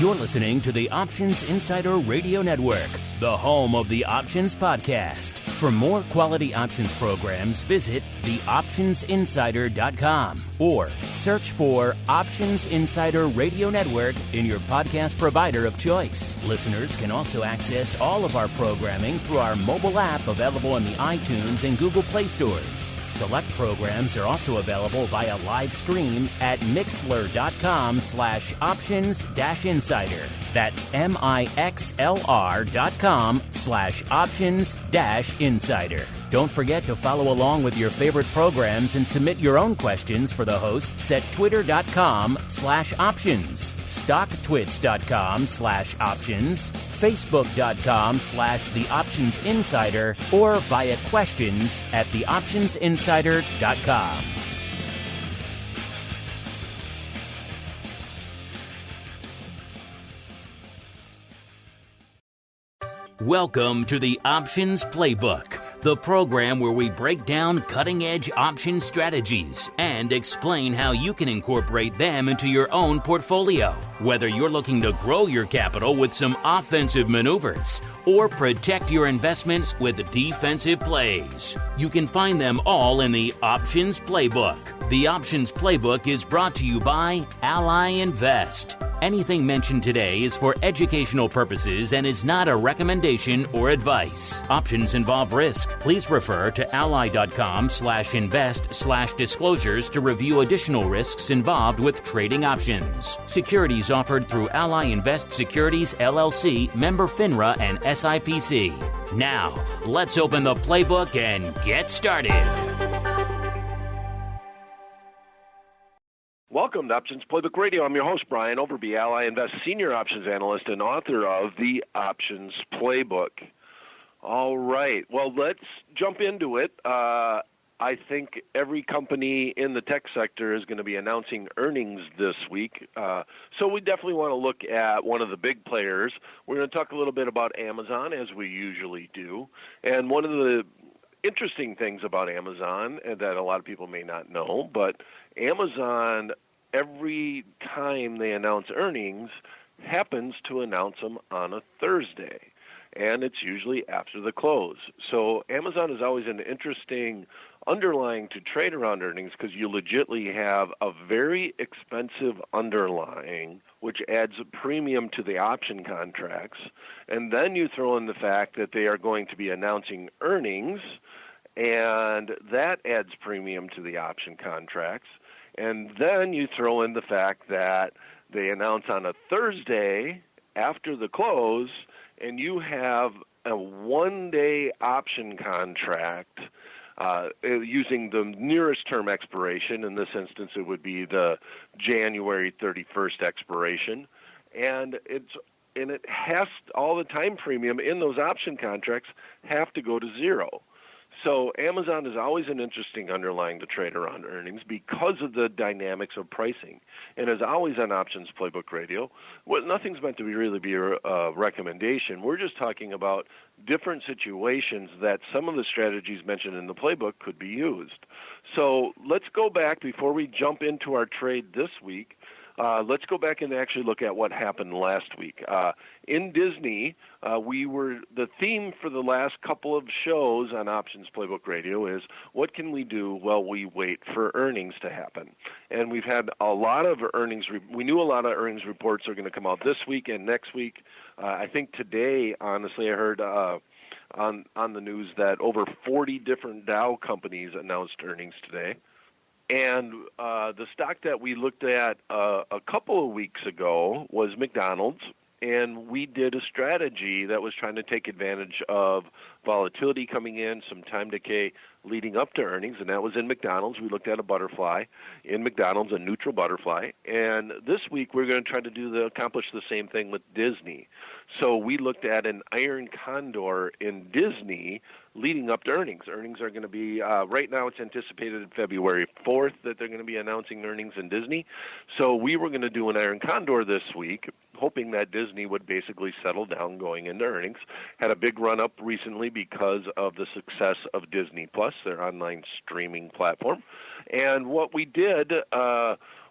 You're listening to the Options Insider Radio Network, the home of the Options Podcast. For more quality options programs, visit theoptionsinsider.com or search for Options Insider Radio Network in your podcast provider of choice. Listeners can also access all of our programming through our mobile app available in the iTunes and Google Play stores. Select programs are also available via live stream at mixlr.com/options-insider. That's mixlr.com/options-insider. Don't forget to follow along with your favorite programs and submit your own questions for the hosts at twitter.com/options, stocktwits.com/options, facebook.com/theoptionsinsider, or via questions at theoptionsinsider.com. Welcome to the Options Playbook, the program where we break down cutting-edge option strategies and explain how you can incorporate them into your own portfolio. Whether you're looking to grow your capital with some offensive maneuvers or protect your investments with defensive plays, you can find them all in the Options Playbook. The Options Playbook is brought to you by Ally Invest. Anything mentioned today is for educational purposes and is not a recommendation or advice. Options involve risk. Please refer to ally.com/invest/disclosures to review additional risks involved with trading options. Securities offered through Ally Invest Securities, LLC, member FINRA and SIPC. Now, let's open the playbook and get started. Welcome to Options Playbook Radio. I'm your host, Brian Overby, Ally Invest Senior Options Analyst and author of the Options Playbook. All right. Well, let's jump into it. I think every company in the tech sector is going to be announcing earnings this week. So we definitely want to look at one of the big players. We're going to talk a little bit about Amazon, as we usually do. And one of the interesting things about Amazon that a lot of people may not know, but Amazon, every time they announce earnings, happens to announce them on a Thursday, and it's usually after the close. So Amazon is always an interesting underlying to trade around earnings because you legitimately have a very expensive underlying, which adds a premium to the option contracts, and then you throw in the fact that they are going to be announcing earnings, and that adds premium to the option contracts. And then you throw in the fact that they announce on a Thursday after the close, and you have a one-day option contract using the nearest term expiration. In this instance, it would be the January 31st expiration. And it has all the time premium in those option contracts have to go to zero. So Amazon is always an interesting underlying to trade around earnings because of the dynamics of pricing. And as always on Options Playbook Radio, nothing's meant to really be a recommendation. We're just talking about different situations that some of the strategies mentioned in the playbook could be used. So let's go back before we jump into our trade this week. Let's go back and actually look at what happened last week. In Disney, the theme for the last couple of shows on Options Playbook Radio is what can we do while we wait for earnings to happen? And we've had a lot of earnings. We knew a lot of earnings reports are going to come out this week and next week. I think today, honestly, I heard on the news that over 40 different Dow companies announced earnings today. And the stock that we looked at a couple of weeks ago was McDonald's, and we did a strategy that was trying to take advantage of volatility coming in, some time decay leading up to earnings, and that was in McDonald's. We looked at a butterfly in McDonald's, a neutral butterfly. And this week we're going to try to accomplish the same thing with Disney. So we looked at an iron condor in Disney leading up to earnings. Earnings are going to be, right now it's anticipated February 4th that they're going to be announcing earnings in Disney. So we were going to do an iron condor this week, hoping that Disney would basically settle down going into earnings. Had a big run-up recently because of the success of Disney Plus, their online streaming platform. And what we did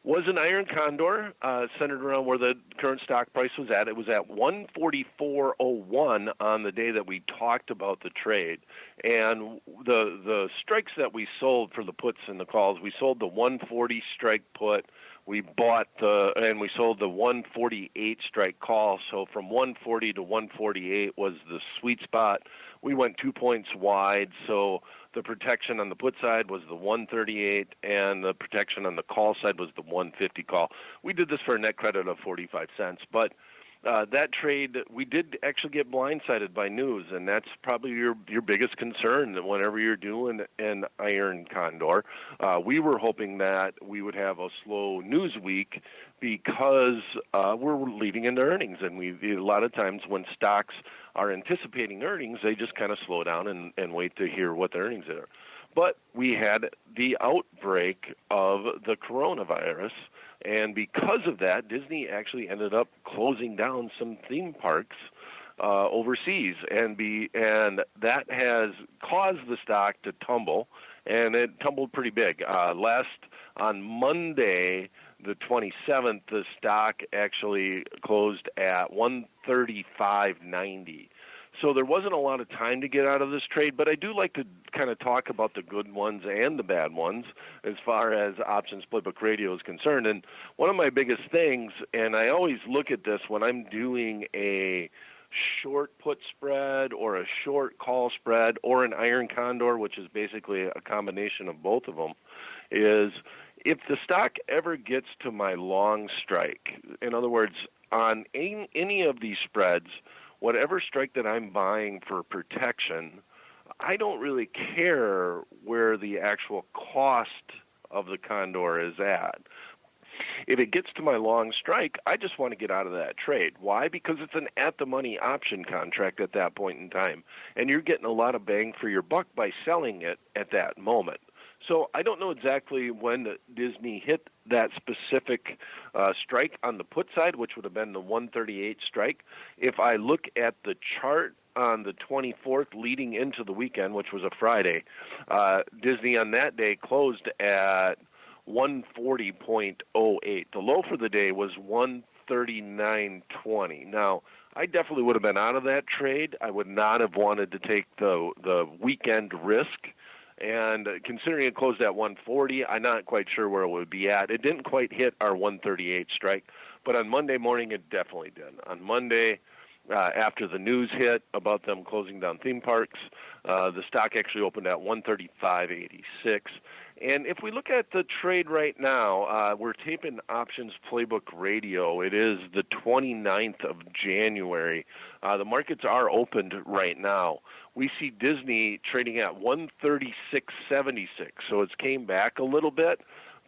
was an iron condor, centered around where the current stock price was at. It was at 144.01 on the day that we talked about the trade. And the strikes that we sold for the puts and the calls, we sold the 140 strike put. We bought and we sold the 148 strike call. So from 140 to 148 was the sweet spot. We went 2 points wide, so the protection on the put side was the 138, and the protection on the call side was the 150 call. We did this for a net credit of 45 cents, but that trade, we did actually get blindsided by news, and that's probably your biggest concern whenever you're doing an iron condor. We were hoping that we would have a slow news week because we're leading into earnings, and a lot of times when stocks are anticipating earnings, they just kind of slow down and wait to hear what the earnings are. But we had the outbreak of the coronavirus, and because of that, Disney actually ended up closing down some theme parks overseas, and that has caused the stock to tumble, and it tumbled pretty big. On Monday, the 27th, the stock actually closed at 135.90. So there wasn't a lot of time to get out of this trade, but I do like to kind of talk about the good ones and the bad ones as far as Options Playbook Radio is concerned. And one of my biggest things, and I always look at this when I'm doing a short put spread or a short call spread or an iron condor, which is basically a combination of both of them, is if the stock ever gets to my long strike, in other words, on any of these spreads, whatever strike that I'm buying for protection, I don't really care where the actual cost of the condor is at. If it gets to my long strike, I just want to get out of that trade. Why? Because it's an at-the-money option contract at that point in time, and you're getting a lot of bang for your buck by selling it at that moment. So I don't know exactly when Disney hit that specific strike on the put side, which would have been the 138 strike. If I look at the chart on the 24th leading into the weekend, which was a Friday, Disney on that day closed at 140.08. The low for the day was 139.20. Now, I definitely would have been out of that trade. I would not have wanted to take the weekend risk. And considering it closed at 140, I'm not quite sure where it would be at. It didn't quite hit our 138 strike, but on Monday morning it definitely did. On Monday, after the news hit about them closing down theme parks, the stock actually opened at 135.86. And if we look at the trade right now, we're taping Options Playbook Radio. It is the 29th of January. The markets are opened right now. We see Disney trading at 136.76, so it's came back a little bit,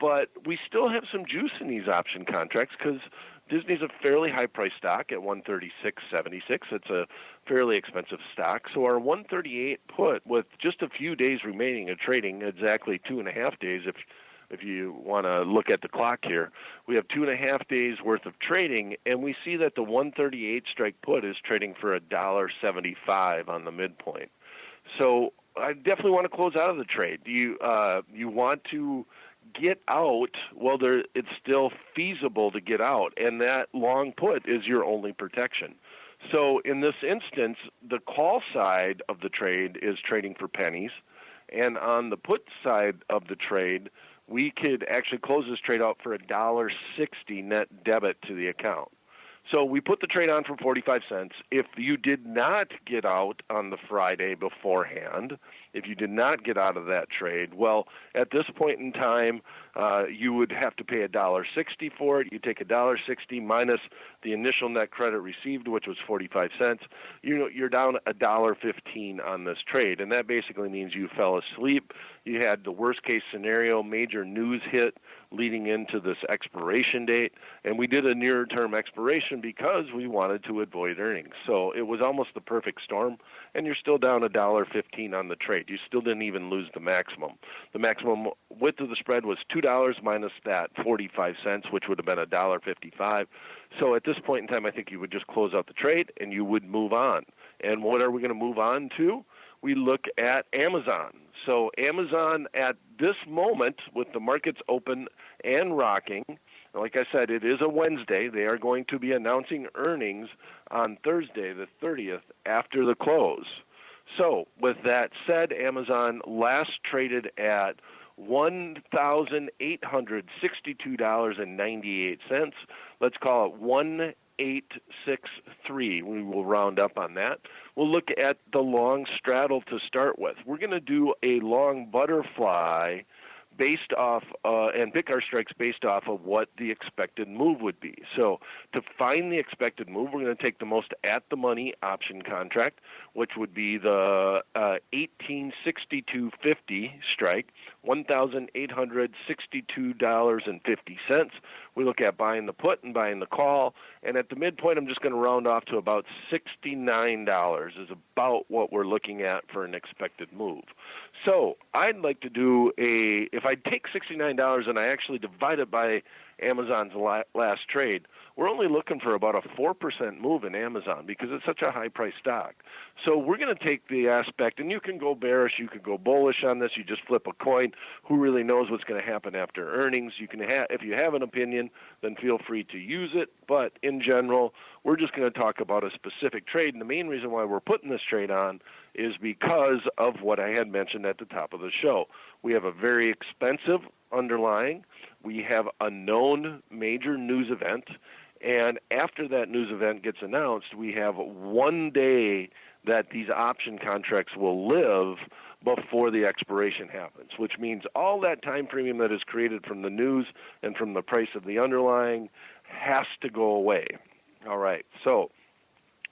but we still have some juice in these option contracts because Disney's a fairly high-priced stock at 136.76. It's a fairly expensive stock. So our 138 put, with just a few days remaining of trading, exactly 2.5 days if you want to look at the clock here, we have 2.5 days worth of trading, and we see that the 138 strike put is trading for $1.75 on the midpoint. So I definitely want to close out of the trade. Do you want to get out? Well, it's still feasible to get out, and that long put is your only protection. So in this instance, the call side of the trade is trading for pennies, and on the put side of the trade, we could actually close this trade out for $1.60 net debit to the account. So we put the trade on for 45 cents. If you did not get out on the Friday beforehand, if you did not get out of that trade, well, at this point in time, you would have to pay $1.60 for it. You take $1.60 minus the initial net credit received, which was 45 cents. You're down $1.15 on this trade, and that basically means you fell asleep. You had the worst-case scenario, major news hit leading into this expiration date, and we did a near-term expiration because we wanted to avoid earnings. So it was almost the perfect storm, and you're still down $1.15 on the trade. You still didn't even lose the maximum. The maximum width of the spread was $2 minus that 45 cents, which would have been $1.55. So at this point in time, I think you would just close out the trade and you would move on. And what are we going to move on to? we look at Amazon. So Amazon at this moment, with the markets open and rocking, like I said, it is a Wednesday. They are going to be announcing earnings on Thursday, the 30th, after the close. So with that said, Amazon last traded at $1,862.98. Let's call it 1863. We will round up on that. We'll look at the long straddle to start with. We're going to do a long butterfly based off and pick our strikes based off of what the expected move would be. So to find the expected move, we're going to take the most at-the-money option contract, which would be the 1862.50 strike, $1,862.50. We look at buying the put and buying the call, and at the midpoint, I'm just going to round off to about $69 is about what we're looking at for an expected move. So I'd like to do if I take $69 and I actually divide it by Amazon's last trade, we're only looking for about a 4% move in Amazon because it's such a high-priced stock. So we're going to take the aspect, and you can go bearish, you can go bullish on this, you just flip a coin. Who really knows what's going to happen after earnings? You can if you have an opinion, then feel free to use it. But in general, we're just going to talk about a specific trade, and the main reason why we're putting this trade on is because of what I had mentioned at the top of the show. We have a very expensive underlying. We have a known major news event, and after that news event gets announced, we have one day that these option contracts will live before the expiration happens, which means all that time premium that is created from the news and from the price of the underlying has to go away. All right, so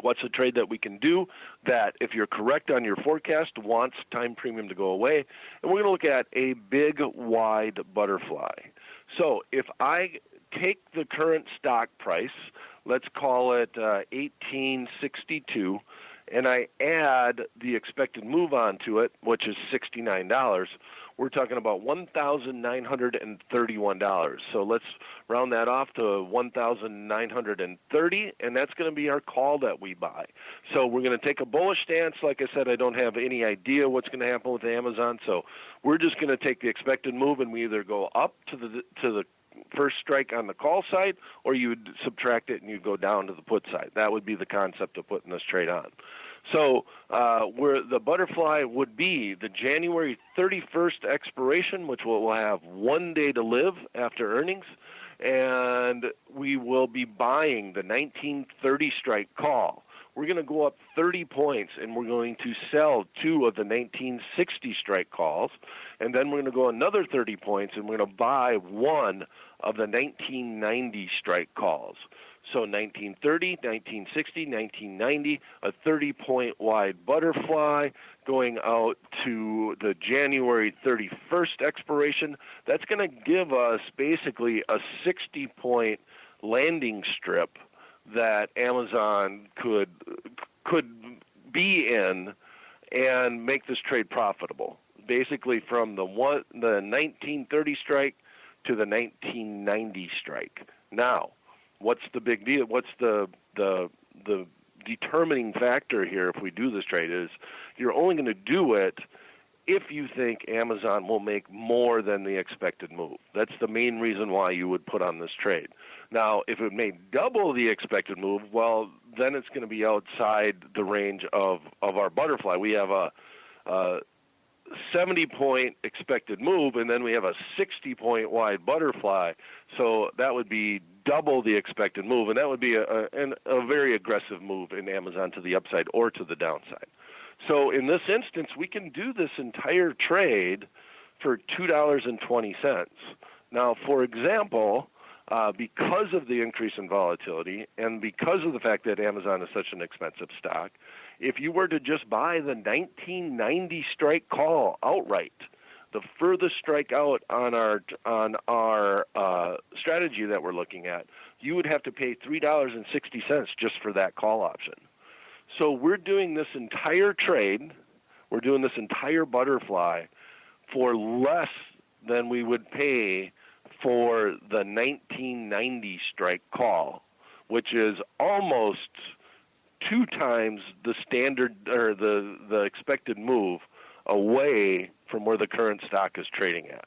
what's a trade that we can do that, if you're correct on your forecast, wants time premium to go away? And we're going to look at a big, wide butterfly. So if I take the current stock price, let's call it 1862, and I add the expected move onto it, which is $69, we're talking about $1,931. So let's round that off to $1,930, and that's going to be our call that we buy. So we're going to take a bullish stance. Like I said, I don't have any idea what's going to happen with Amazon, so we're just going to take the expected move, and we either go up to the first strike on the call side, or you would subtract it and you go down to the put side. That would be the concept of putting this trade on. So where the butterfly would be the January 31st expiration, which will have one day to live after earnings, and we will be buying the 1930 strike call. We're going to go up 30 points, and we're going to sell two of the 1960 strike calls, and then we're going to go another 30 points, and we're going to buy one of the 1990 strike calls. So 1930, 1960, 1990, a 30-point wide butterfly going out to the January 31st expiration. That's going to give us basically a 60-point landing strip that Amazon could be in and make this trade profitable. Basically from the 1930 strike to the 1990 strike. Now, what's the big deal? What's the determining factor here if we do this trade is you're only going to do it if you think Amazon will make more than the expected move. That's the main reason why you would put on this trade. Now, if it made double the expected move, well, then it's going to be outside the range of our butterfly. We have a 70-point expected move, and then we have a 60-point wide butterfly. So that would be double the expected move, and that would be a very aggressive move in Amazon to the upside or to the downside. So in this instance, we can do this entire trade for $2.20. Now, for example, because of the increase in volatility and because of the fact that Amazon is such an expensive stock, if you were to just buy the 1990 strike call outright, the furthest strike out on our strategy that we're looking at, you would have to pay $3.60 just for that call option. So we're doing this entire trade, we're doing this entire butterfly for less than we would pay for the 1990 strike call, which is almost 2 times the standard or the expected move away from where the current stock is trading at.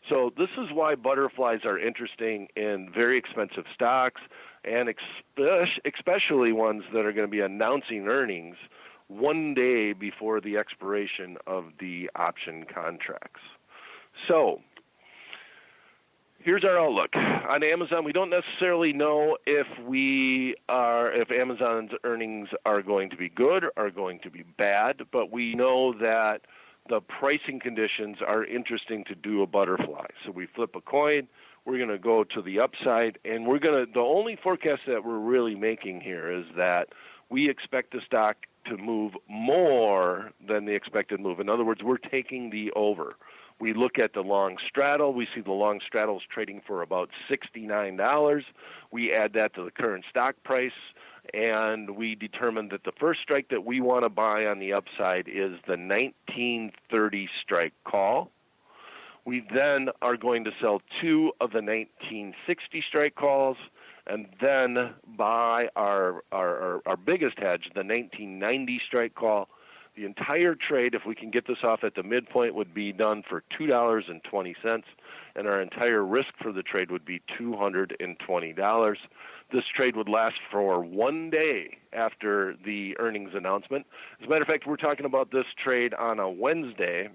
So this is why butterflies are interesting in very expensive stocks, and especially ones that are going to be announcing earnings one day before the expiration of the option contracts. So here's our outlook. On Amazon, we don't necessarily know if Amazon's earnings are going to be good or are going to be bad, but we know that the pricing conditions are interesting to do a butterfly. So we flip a coin, we're going to go to the upside, and the only forecast that we're really making here is that we expect the stock to move more than the expected move. In other words, we're taking the over. We look at the long straddle. We see the long straddle is trading for about $69. We add that to the current stock price, and we determine that the first strike that we want to buy on the upside is the 1930 strike call. We then are going to sell 2 of the 1960 strike calls, and then buy our biggest hedge, the 1990 strike call. The entire trade, if we can get this off at the midpoint, would be done for $2.20, and our entire risk for the trade would be $220. This trade would last for 1 day after the earnings announcement. As a matter of fact, we're talking about this trade on a Wednesday.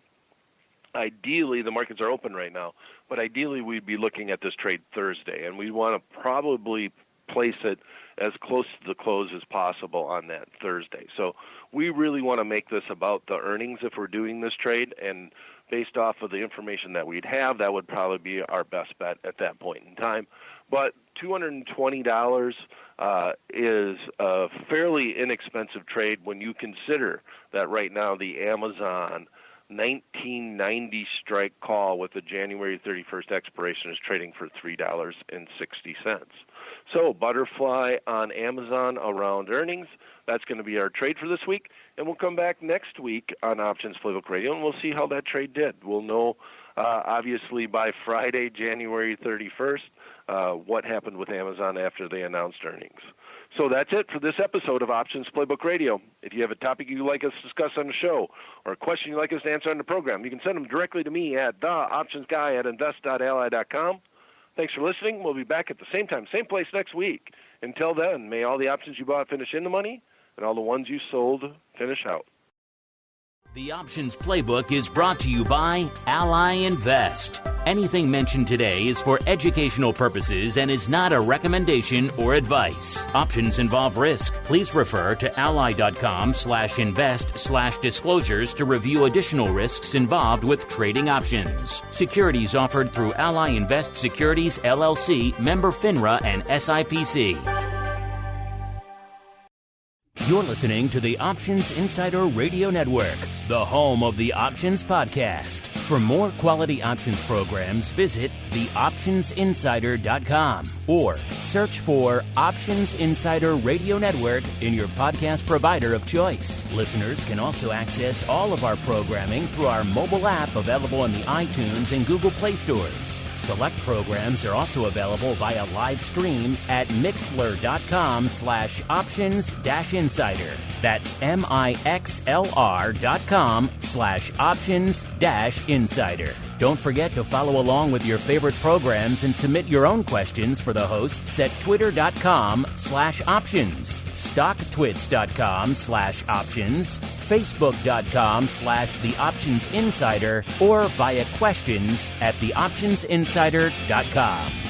Ideally, the markets are open right now, but ideally we'd be looking at this trade Thursday, and we want to probably place it as close to the close as possible on that Thursday. So we really want to make this about the earnings if we're doing this trade, and based off of the information that we'd have, that would probably be our best bet at that point in time. But $220 is a fairly inexpensive trade when you consider that right now the Amazon 1990 strike call with the January 31st expiration is trading for $3.60. So butterfly on Amazon around earnings. That's going to be our trade for this week, and we'll come back next week on Options Playbook Radio, and we'll see how that trade did. We'll know, obviously, by Friday, January 31st, what happened with Amazon after they announced earnings. So that's it for this episode of Options Playbook Radio. If you have a topic you'd like us to discuss on the show or a question you'd like us to answer on the program, you can send them directly to me at theoptionsguy@invest.ally.com. Thanks for listening. We'll be back at the same time, same place next week. Until then, may all the options you bought finish in the money and all the ones you sold finish out. The Options Playbook is brought to you by Ally Invest. Anything mentioned today is for educational purposes and is not a recommendation or advice. Options involve risk. Please refer to ally.com/invest/disclosures to review additional risks involved with trading options. Securities offered through Ally Invest Securities, LLC, member FINRA and SIPC. You're listening to the Options Insider Radio Network, the home of the Options Podcast. For more quality options programs, visit theoptionsinsider.com or search for Options Insider Radio Network in your podcast provider of choice. Listeners can also access all of our programming through our mobile app available in the iTunes and Google Play stores. Select programs are also available via live stream at mixlr.com/options-insider. That's mixlr.com/options-insider. Don't forget to follow along with your favorite programs and submit your own questions for the hosts at twitter.com/options, stocktwits.com/options, facebook.com/theoptionsinsider, or via questions at theoptionsinsider.com.